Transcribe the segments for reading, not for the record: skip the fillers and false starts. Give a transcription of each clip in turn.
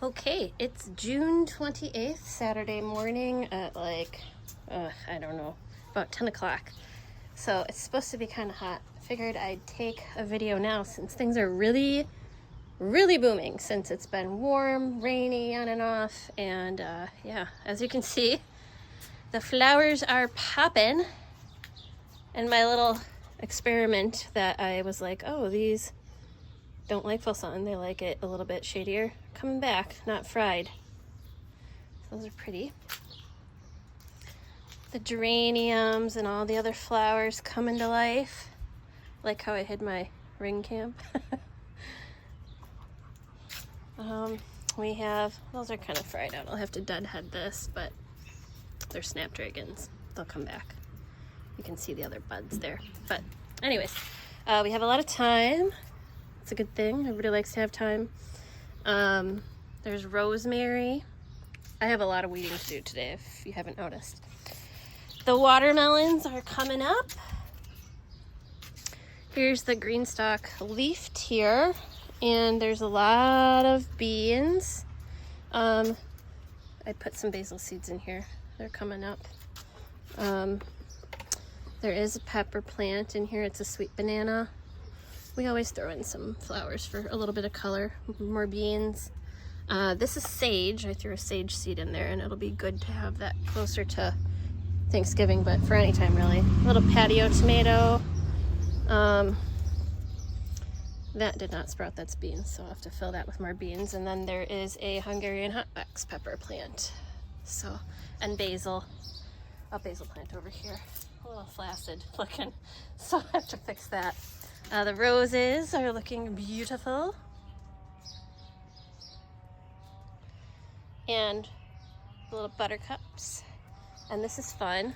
Okay, it's June 28th, Saturday morning at like, I don't know, about 10 o'clock. So it's supposed to be kind of hot. I figured I'd take a video now since things are really booming since it's been warm, rainy on and off. And yeah, as you can see, the flowers are popping. And my little experiment that I was like, oh, these don't like full sun, they like it a little bit shadier, coming back, not fried. Those are pretty. The geraniums and all the other flowers coming to life. Like how I hid my ring camp. We have, those are kind of fried out. I'll have to deadhead this, but they're snapdragons. They'll come back. You can see the other buds there. But anyways, we have a lot of time. It's a good thing. Everybody likes to have time. There's rosemary. I have a lot of weeding to do today, if you haven't noticed. The watermelons are coming up. Here's the green stalk leaf tier, and there's a lot of beans. I put some basil seeds in here. They're coming up. There is a pepper plant in here. It's a sweet banana. We always throw in some flowers for a little bit of color. More beans. This is sage. I threw a sage seed in there, and it'll be good to have that closer to Thanksgiving, but for any time really. A little patio tomato. That did not sprout. That's beans, so I'll have to fill that with more beans. And then there is a Hungarian hot box pepper plant. So, and basil. A basil plant over here. A little flaccid looking, so I have to fix that. The roses are looking beautiful. And little buttercups. And this is fun.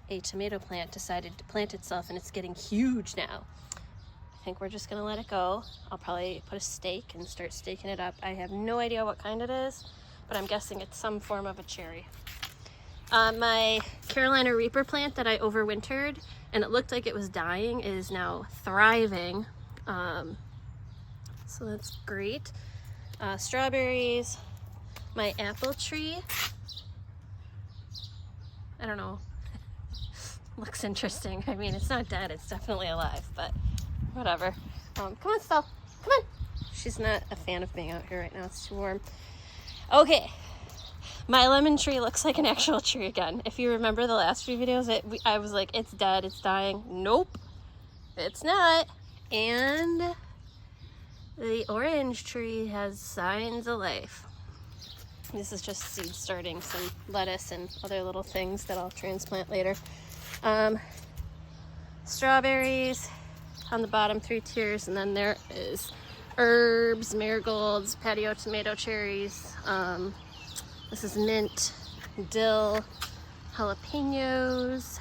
A tomato plant decided to plant itself, and it's getting huge now. I think we're just gonna let it go. I'll probably put a stake and start staking it up. I have no idea what kind it is, but I'm guessing it's some form of a cherry. My Carolina Reaper plant that I overwintered and it looked like it was dying is now thriving. So that's great. Strawberries. My apple tree. I don't know. Looks interesting. I mean, it's not dead. It's definitely alive, but whatever. Come on, Stella. Come on. She's not a fan of being out here right now. It's too warm. Okay. My lemon tree looks like an actual tree again. If you remember the last few videos, I was like, it's dead, it's dying. Nope, it's not. And the orange tree has signs of life. This is just seed starting, some lettuce and other little things that I'll transplant later. Strawberries on the bottom 3 tiers, and then there is herbs, marigolds, patio tomato cherries. This is mint, dill, jalapenos,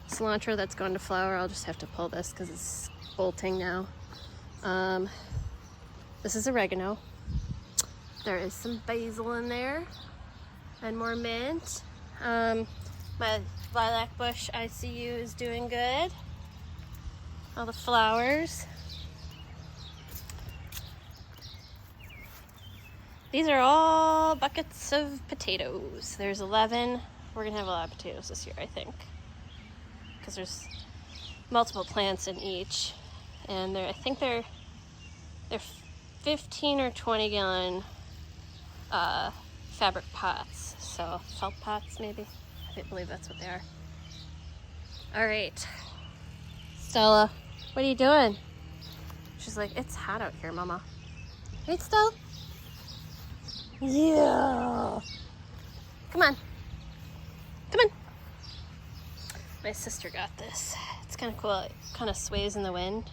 cilantro that's gone to flower. I'll just have to pull this because it's bolting now. This is oregano. There is some basil in there and more mint. My lilac bush ICU is doing good. All the flowers. These are all buckets of potatoes. There's 11. We're gonna have a lot of potatoes this year, I think, because there's multiple plants in each, and I think they're 15 or 20 gallon fabric pots, so felt pots maybe. I believe that's what they are. All right, Stella, what are you doing? She's like, it's hot out here, Mama. Right, Stella? Yeah. Come on. Come on. My sister got this. It's kind of cool. It kind of sways in the wind.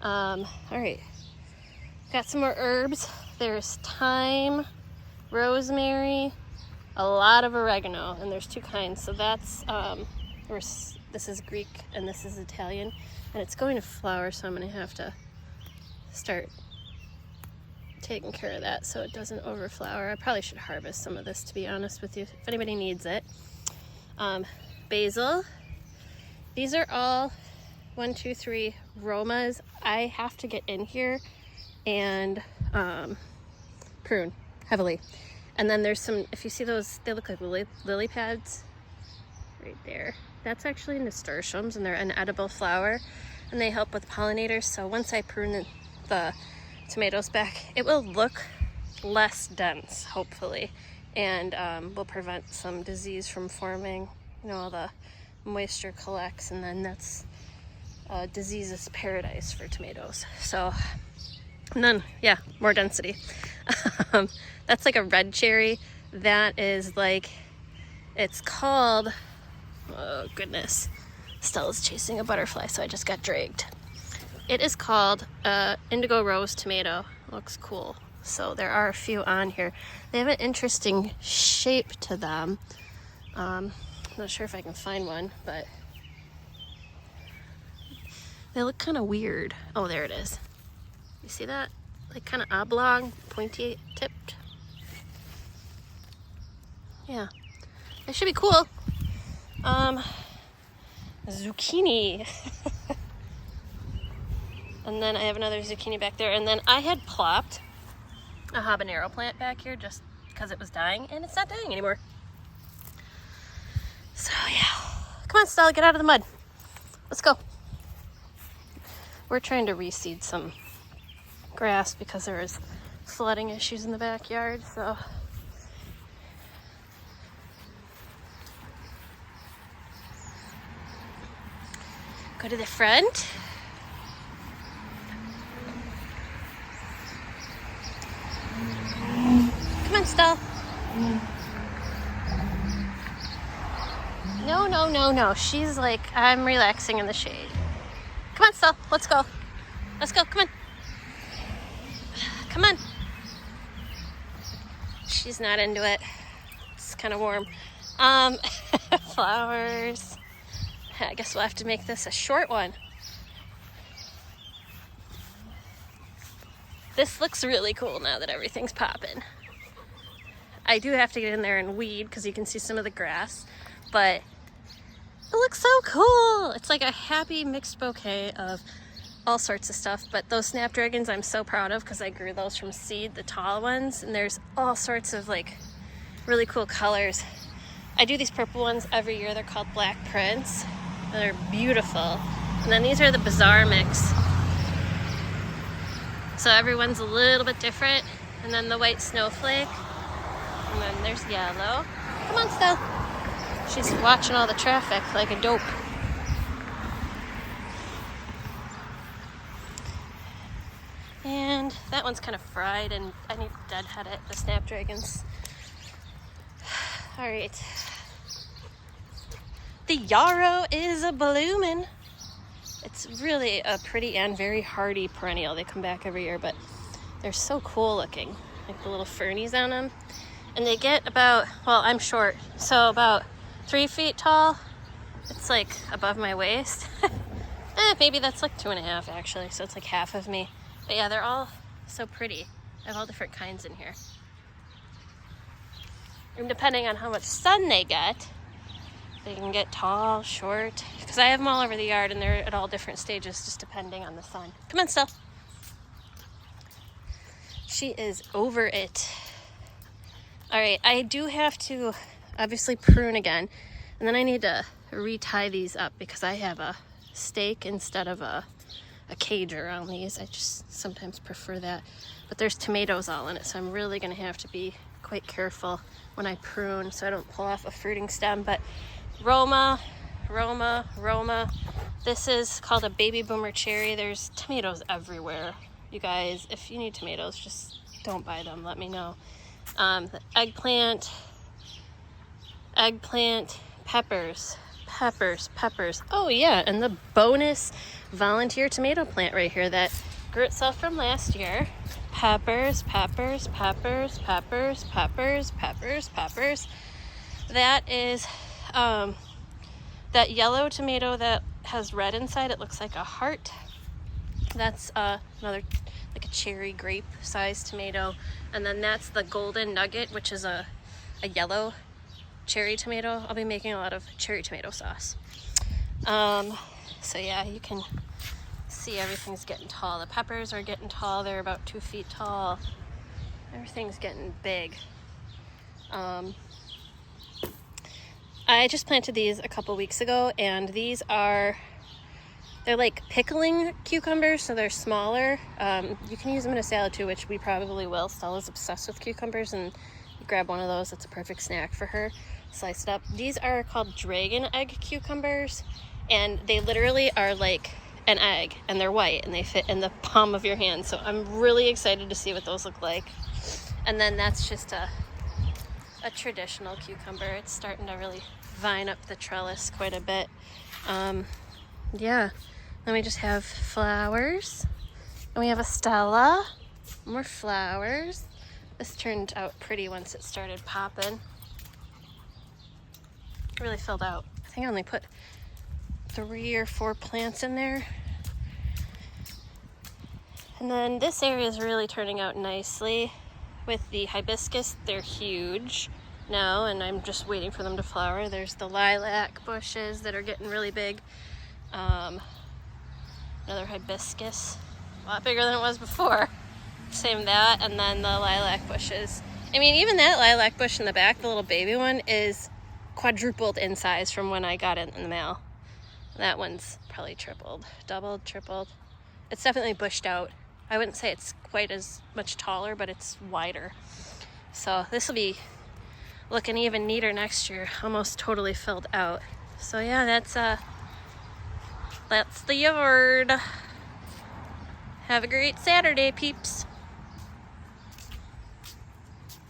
All right. Got some more herbs. There's thyme, rosemary, a lot of oregano, and there's 2 kinds. So that's this is Greek and this is Italian, and it's going to flower, so I'm going to have to start taking care of that so it doesn't overflower. I probably should harvest some of this, to be honest with you, if anybody needs it. Basil. These are all 1, 2, 3 Romas. I have to get in here and prune heavily. And then there's some, if you see those, they look like lily pads right there. That's actually nasturtiums, and they're an edible flower, and they help with pollinators. So once I prune the tomatoes back, it will look less dense, hopefully, and will prevent some disease from forming. You know, all the moisture collects, and then that's disease's paradise for tomatoes. So, and then, yeah, more density. That's like a red cherry. That is like, it's called, oh goodness, Stella's chasing a butterfly, so I just got dragged. It is called indigo rose tomato. Looks cool. So there are a few on here. They have an interesting shape to them. I'm not sure if I can find one, but they look kind of weird. Oh, there it is. You see that? Like kind of oblong, pointy tipped. Yeah, they should be cool. Zucchini. And then I have another zucchini back there. And then I had plopped a habanero plant back here just because it was dying, and it's not dying anymore. So yeah, come on, Stella, get out of the mud. Let's go. We're trying to reseed some grass because there is flooding issues in the backyard, so. Go to the front. Come on, Stella. No, no, no, no. She's like, I'm relaxing in the shade. Come on, Stella. Let's go. Let's go. Come on. Come on. She's not into it. It's kind of warm. Flowers. I guess we'll have to make this a short one. This looks really cool now that everything's popping. I do have to get in there and weed because you can see some of the grass, but it looks so cool. It's like a happy mixed bouquet of all sorts of stuff. But those snapdragons I'm so proud of because I grew those from seed, the tall ones, and there's all sorts of like really cool colors. I do these purple ones every year. They're called Black Prince. They're beautiful. And then these are the Bazaar mix. So everyone's a little bit different. And then the white snowflake. And then there's yellow. Come on, Stella. She's watching all the traffic like a dope. And that one's kind of fried, and I need to deadhead it, the snapdragons. All right. The yarrow is a bloomin'. It's really a pretty and very hardy perennial. They come back every year, but they're so cool looking. Like the little fernies on them. And they get about, well, I'm short, so about 3 feet tall. It's like above my waist. Maybe that's like 2.5 actually, so it's like half of me. But yeah, they're all so pretty. I have all different kinds in here. And depending on how much sun they get, they can get tall, short, because I have them all over the yard and they're at all different stages just depending on the sun. Come on, Stella. She is over it. All right, I do have to obviously prune again, and then I need to retie these up because I have a stake instead of a cage around these. I just sometimes prefer that. But there's tomatoes all in it, so I'm really gonna have to be quite careful when I prune so I don't pull off a fruiting stem. But Roma. This is called a baby boomer cherry. There's tomatoes everywhere. You guys, if you need tomatoes, just don't buy them. Let me know. The eggplant, peppers. Oh yeah, and the bonus volunteer tomato plant right here that grew itself from last year. Peppers. That is that yellow tomato that has red inside. It looks like a heart. That's another like a cherry grape sized tomato. And then that's the golden nugget, which is a yellow cherry tomato. I'll be making a lot of cherry tomato sauce. So yeah, you can See, everything's getting tall. The peppers are getting tall. They're about 2 feet tall. Everything's getting big. I just planted these a couple weeks ago, and these are, they're like pickling cucumbers, so they're smaller. You can use them in a salad too, which we probably will. Stella's obsessed with cucumbers, and you grab one of those, it's a perfect snack for her. Sliced up. These are called dragon egg cucumbers, and they literally are like an egg, and they're white, and they fit in the palm of your hand. So I'm really excited to see what those look like. And then that's just a traditional cucumber. It's starting to really vine up the trellis quite a bit. Yeah. Then we just have flowers, and we have a Stella. More flowers. This turned out pretty once it started popping. It really filled out. I think I only put 3 or 4 plants in there. And then this area is really turning out nicely with the hibiscus. They're huge now, and I'm just waiting for them to flower. There's the lilac bushes that are getting really big. Another hibiscus, a lot bigger than it was before. Same that, and then the lilac bushes. I mean, even that lilac bush in the back, the little baby one, is quadrupled in size from when I got it in the mail. That one's probably tripled, doubled, tripled. It's definitely bushed out. I wouldn't say it's quite as much taller, but it's wider. So this will be looking even neater next year, almost totally filled out. So yeah, that's the yard. Have a great Saturday, peeps.